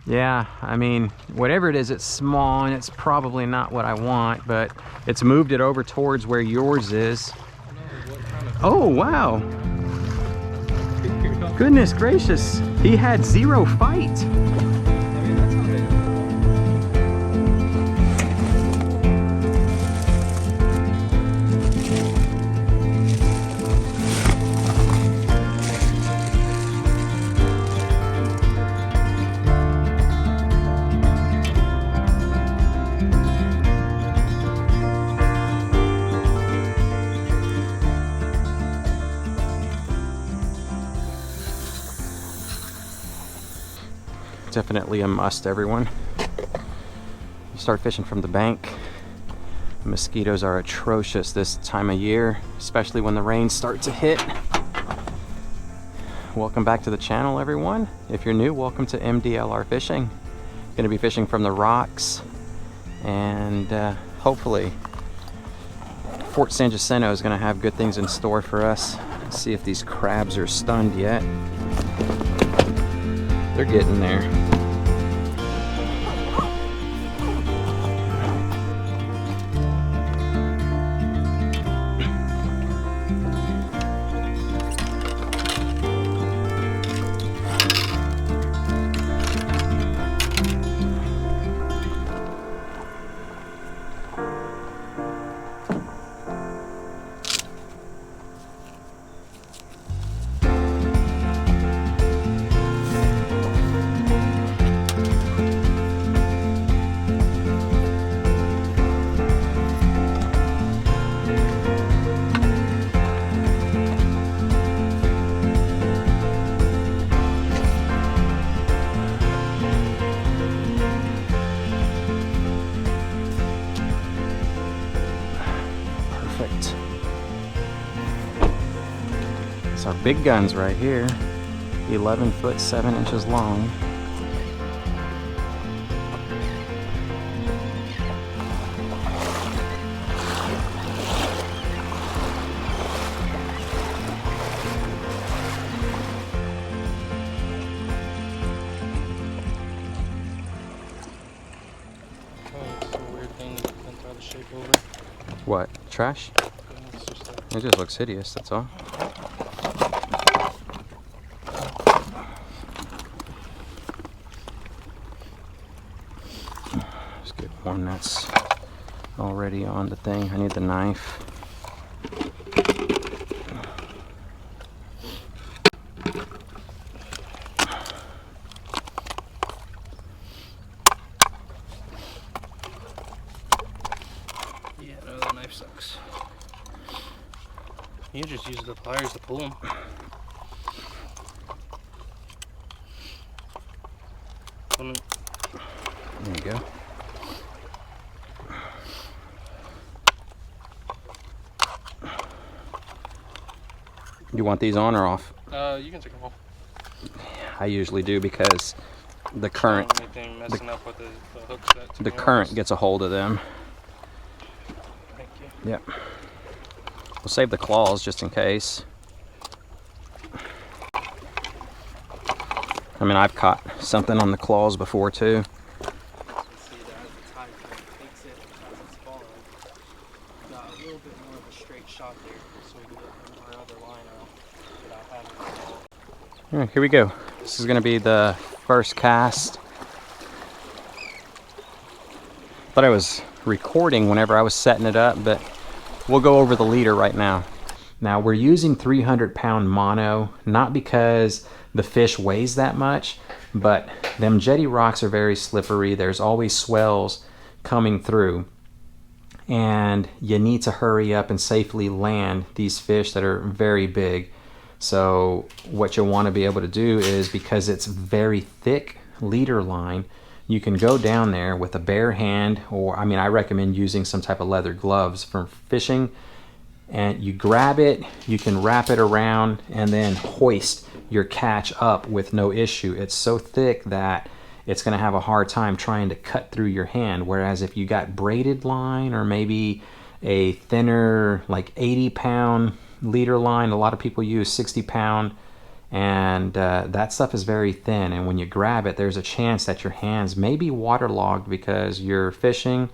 Yeah, I mean, whatever it is, it's small and it's probably not what I want, but it's moved it over towards where yours is. Oh, wow. Goodness gracious. He had zero fight. Definitely a must, everyone. You start fishing from the bank. Mosquitoes are atrocious this time of year, especially when the rains start to hit. Welcome back to the channel, everyone. If you're new, welcome to MDLR Fishing. Going to be fishing from the rocks, and hopefully Fort San Jacinto is going to have good things in store for us. Let's see if these crabs are stunned yet. They're getting there. It's our big guns right here. 11 foot 7 inches long. What? Trash? It just looks hideous, that's all. Let's get one that's already on the thing. I need the knife. Sucks. You just use the pliers to pull them. There you go. You want these on or off? You can take them off. I usually do because the current, the current gets a hold of them. Yep. We'll save the claws just in case. I mean, I've caught something on the claws before too. All right, here we go. This is going to be the first cast. Thought I was recording whenever I was setting it up, but we'll go over the leader right now. Now we're using 300-pound mono, not because the fish weighs that much, but them jetty rocks are very slippery. There's always swells coming through, and you need to hurry up and safely land these fish that are very big. So what you'll want to be able to do is, because it's very thick leader line, you can go down there with a bare hand, or I mean, I recommend using some type of leather gloves for fishing, and you grab it, you can wrap it around and then hoist your catch up with no issue. It's so thick that it's going to have a hard time trying to cut through your hand, whereas if you got braided line or maybe a thinner like 80-pound leader line, a lot of people use 60-pound, and that stuff is very thin, and when you grab it, there's a chance that your hands may be waterlogged because you're fishing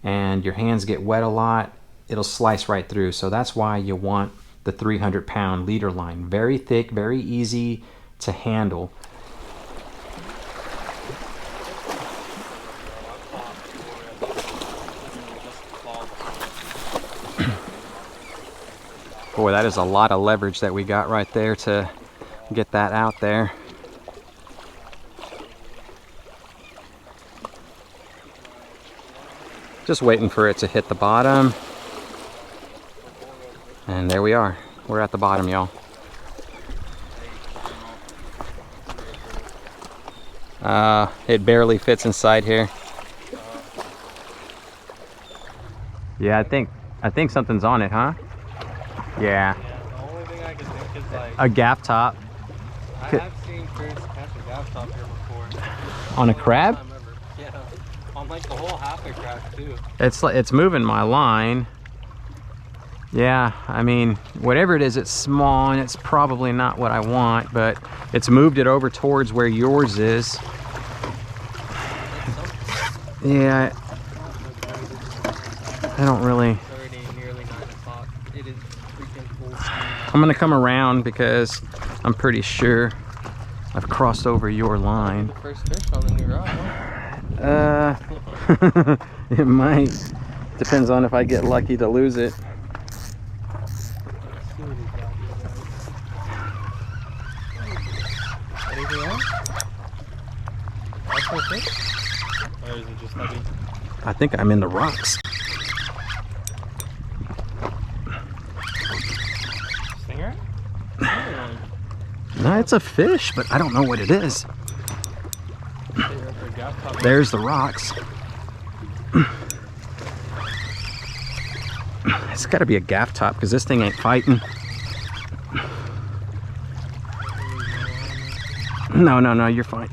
and your hands get wet a lot. It'll slice right through. So that's why you want the 300-pound leader line. Very thick, very easy to handle. Boy, that is a lot of leverage that we got right there to get that out there. Just waiting for it to hit the bottom. And there we are. We're at the bottom, y'all. It barely fits inside here. Yeah, I think something's on it, huh? Yeah. The only thing I can think is like A gaff top. I have seen Chris catch a gaff top here before. On a crab? Yeah. On like the whole half a crab too. It's moving my line. Yeah, I mean, whatever it is, it's small and it's probably not what I want, but it's moved it over towards where yours is. Yeah, I don't really. It's already nearly 9 o'clock. It is freaking full steam. I'm gonna come around because I'm pretty sure I've crossed over your line. The first fish on the new rod, huh? It might. Depends on if I get lucky to lose it. Let's see what he's got here, guys. Anything else? That's no fish? Or is it just heavy? I think I'm in the rocks. Stinger? No, it's a fish, but I don't know what it is. There's the rocks. It's got to be a gaff top because this thing ain't fighting. No, you're fine.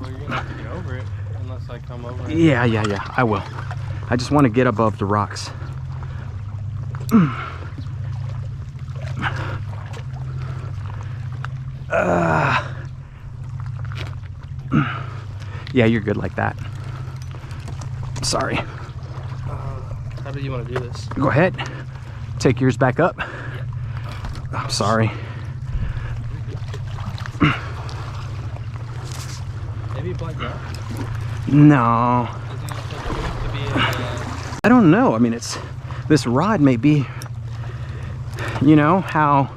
Well, you're gonna have to get over it unless I come over. Yeah, I will. I just want to get above the rocks. Yeah, you're good like that. Sorry. How do you want to do this? Go ahead. Take yours back up. I'm sorry. Maybe black guy? No. Doesn't it have to be I don't know. I mean, this rod may be, you know, how.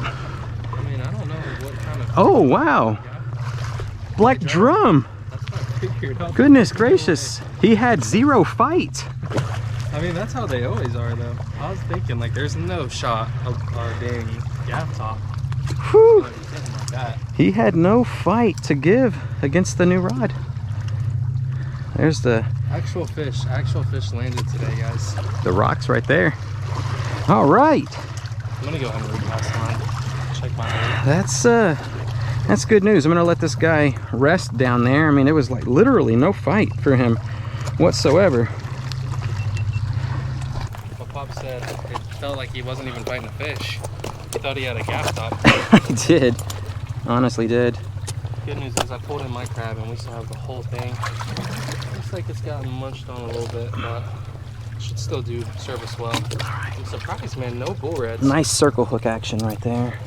I mean, I don't know what kind of. Oh, wow. Black drum. That's what I figured out. Goodness gracious. He had 0 fight. I mean, that's how they always are, though. I was thinking, like, there's no shot of our dang gaff top. Whew. Like that. He had no fight to give against the new rod. There's the Actual fish landed today, guys. the rocks right there. All right. I'm gonna go ahead and recast mine. Check my That's good news. I'm gonna let this guy rest down there. I mean, it was like literally no fight for him whatsoever. What Pop said, it felt like he wasn't even fighting a fish. He thought he had a gaff top. I did. Honestly did. Good news is I pulled in my crab and we still have the whole thing. Looks like it's gotten munched on a little bit, but it should still do service well. I'm surprised, man, no bull reds. Nice circle hook action right there.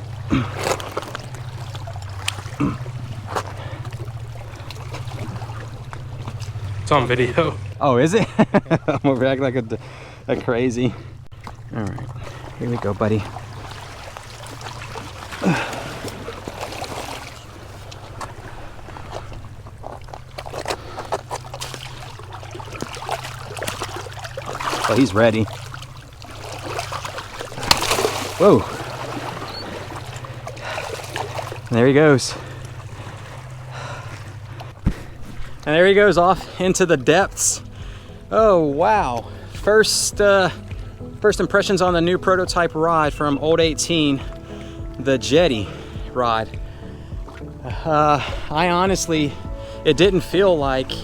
It's on video. Oh, is it? I'm over acting like a crazy. All right, here we go, buddy. Oh, he's ready. Whoa. There he goes. And there he goes off into the depths. Oh, wow. First impressions on the new prototype rod from Old 18, the Jetty rod. I honestly, it didn't feel like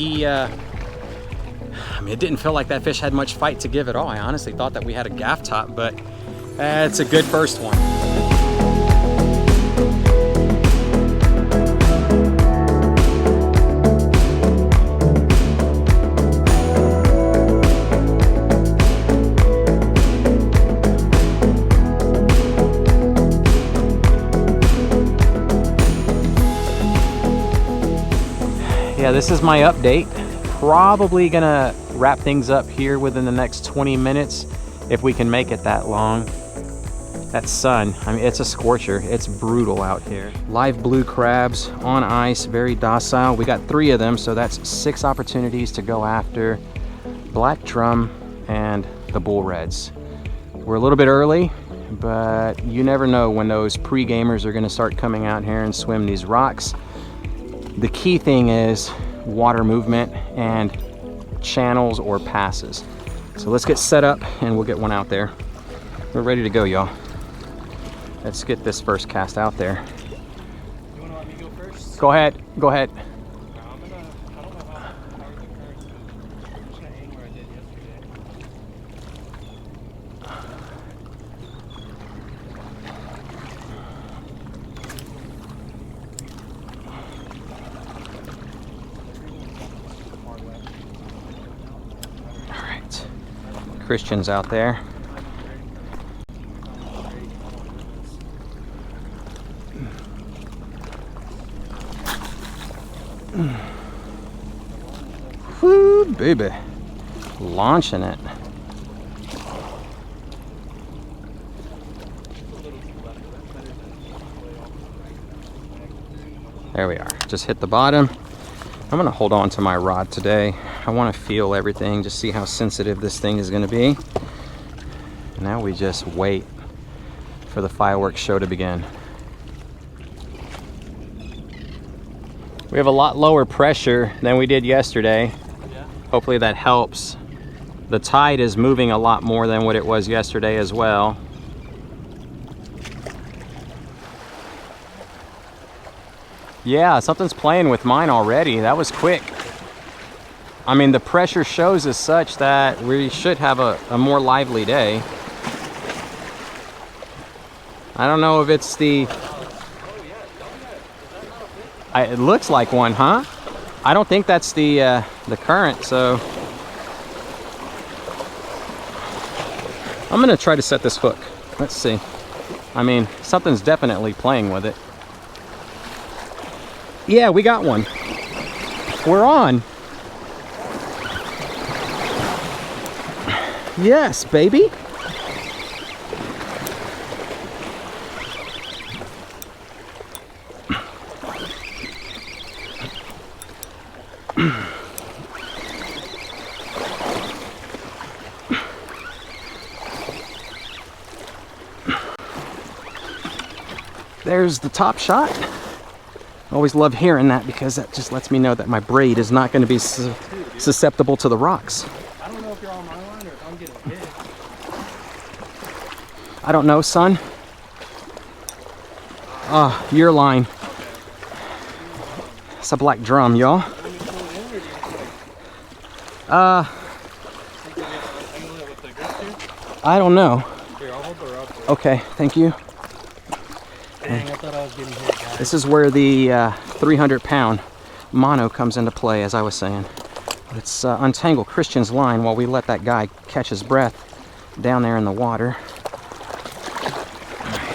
it didn't feel like that fish had much fight to give at all. I honestly thought that we had a gaff top, but it's a good first one. Yeah, this is my update. Probably gonna wrap things up here within the next 20 minutes if we can make it that long. That sun, I mean, it's a scorcher. It's brutal out here. Live blue crabs on ice, very docile. We got 3 of them, so that's 6 opportunities to go after black drum and the bull reds. We're a little bit early, but you never know when those pre-gamers are gonna start coming out here and swim these rocks. The key thing is water movement and channels or passes. So let's get set up and we'll get one out there. We're ready to go, y'all. Let's get this first cast out there. You want to let me go first? Go ahead, go ahead. I don't know how hard the current's moving. I'm just going to aim where I did yesterday. All right, Christian's out there. Woo, baby. Launching it. There we are. Just hit the bottom. I'm gonna hold on to my rod today. I want to feel everything, just see how sensitive this thing is gonna be. Now we just wait for the fireworks show to begin. We have a lot lower pressure than we did yesterday. Yeah. Hopefully that helps. The tide is moving a lot more than what it was yesterday as well. Yeah, something's playing with mine already. That was quick. I mean, the pressure shows as such that we should have a more lively day. I don't know if it's the... it looks like one, huh? I don't think that's the current, so... I'm gonna try to set this hook. Let's see. I mean, something's definitely playing with it. Yeah, we got one. We're on. Yes, baby. There's the top shot. Always love hearing that because that just lets me know that my braid is not going to be susceptible to the rocks. I don't know if you're on my line or if I'm getting hit. I don't know, son. Your line. It's a black drum, y'all. I don't know. Here, I'll hold the rod for you. Okay, thank you. Dang, I thought I was getting hit, guys. This is where the 300-pound mono comes into play, as I was saying. Let's untangle Christian's line while we let that guy catch his breath down there in the water.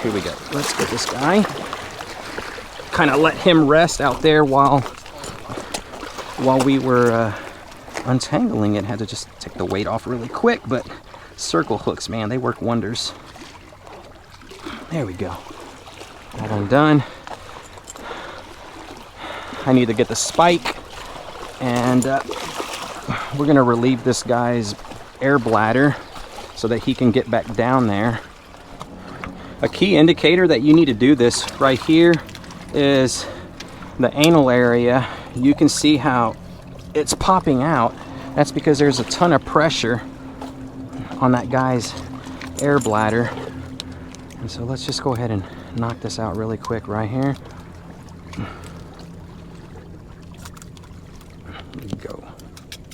Here we go. Let's get this guy. Kind of let him rest out there while we were untangling it. Had to just take the weight off really quick, but circle hooks, man, they work wonders. There we go. That undone. I need to get the spike, and we're gonna relieve this guy's air bladder so that he can get back down there. A key indicator that you need to do this right here is the anal area. You can see how it's popping out. That's because there's a ton of pressure on that guy's air bladder. And so let's just go ahead and knock this out really quick right here. There we go.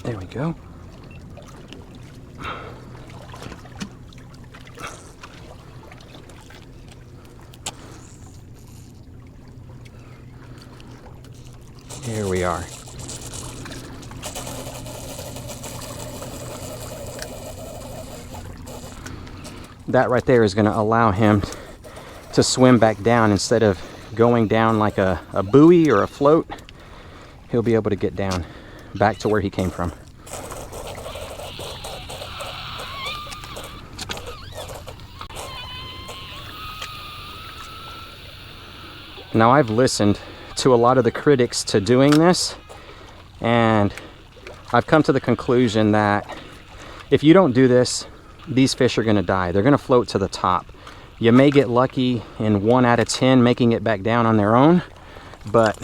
There we go. Here we are. That right there is going to allow him to swim back down instead of going down like a buoy or a float. he'll be able to get down back to where he came from. Now, I've listened to a lot of the critics to doing this, and I've come to the conclusion that if you don't do this, these fish are going to die. They're going to float to the top. You may get lucky in 1 out of 10 making it back down on their own, but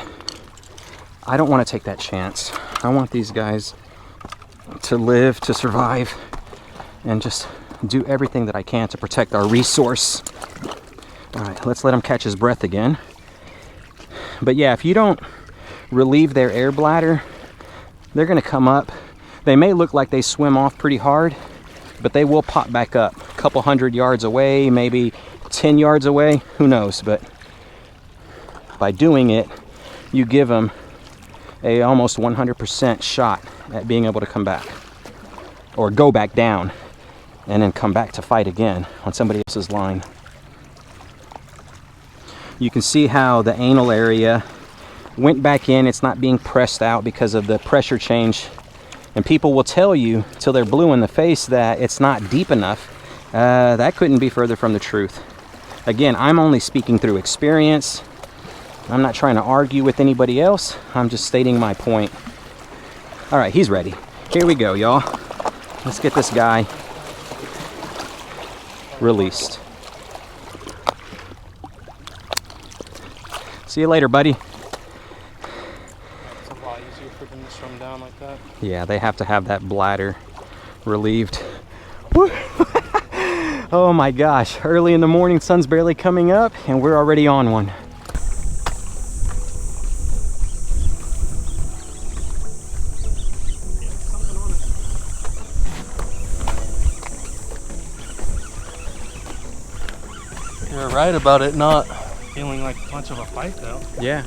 I don't want to take that chance. I want these guys to live, to survive, and just do everything that I can to protect our resource. All right, let's let him catch his breath again. But yeah, if you don't relieve their air bladder, they're going to come up. They may look like they swim off pretty hard, but they will pop back up a couple 100 yards away, maybe 10 yards away, who knows. But by doing it, you give them a almost 100% shot at being able to come back, or go back down and then come back to fight again on somebody else's line. You can see how the anal area went back in. It's not being pressed out because of the pressure change. And people will tell you till they're blue in the face that it's not deep enough. That couldn't be further from the truth. Again, I'm only speaking through experience. I'm not trying to argue with anybody else. I'm just stating my point. All right, he's ready. Here we go, y'all. Let's get this guy released. See you later, buddy. It's a lot easier for them to swim down like that. Yeah, they have to have that bladder relieved. Woo. Oh my gosh, early in the morning, sun's barely coming up, and we're already on one. You're right about it not feeling like much of a fight, though. Yeah.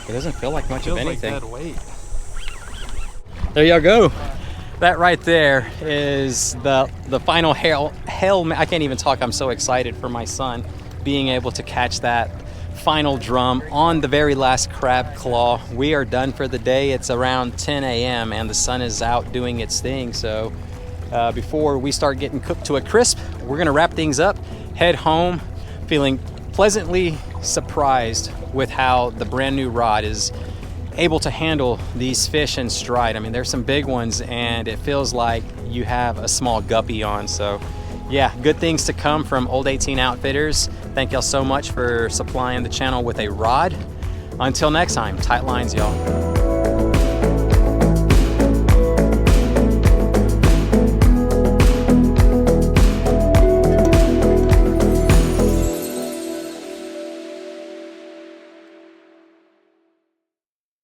It doesn't feel like much of anything. Like dead weight. There y'all go. That right there is the final hail. I can't even talk. I'm so excited for my son being able to catch that final drum on the very last crab claw. We are done for the day. It's around 10 a.m. and the sun is out doing its thing. So before we start getting cooked to a crisp, we're gonna wrap things up, head home, feeling pleasantly surprised with how the brand new rod is able to handle these fish in stride. I mean, there's some big ones and it feels like you have a small guppy on. So yeah, good things to come from Old 18 Outfitters. Thank y'all so much for supplying the channel with a rod. Until next time, tight lines, y'all.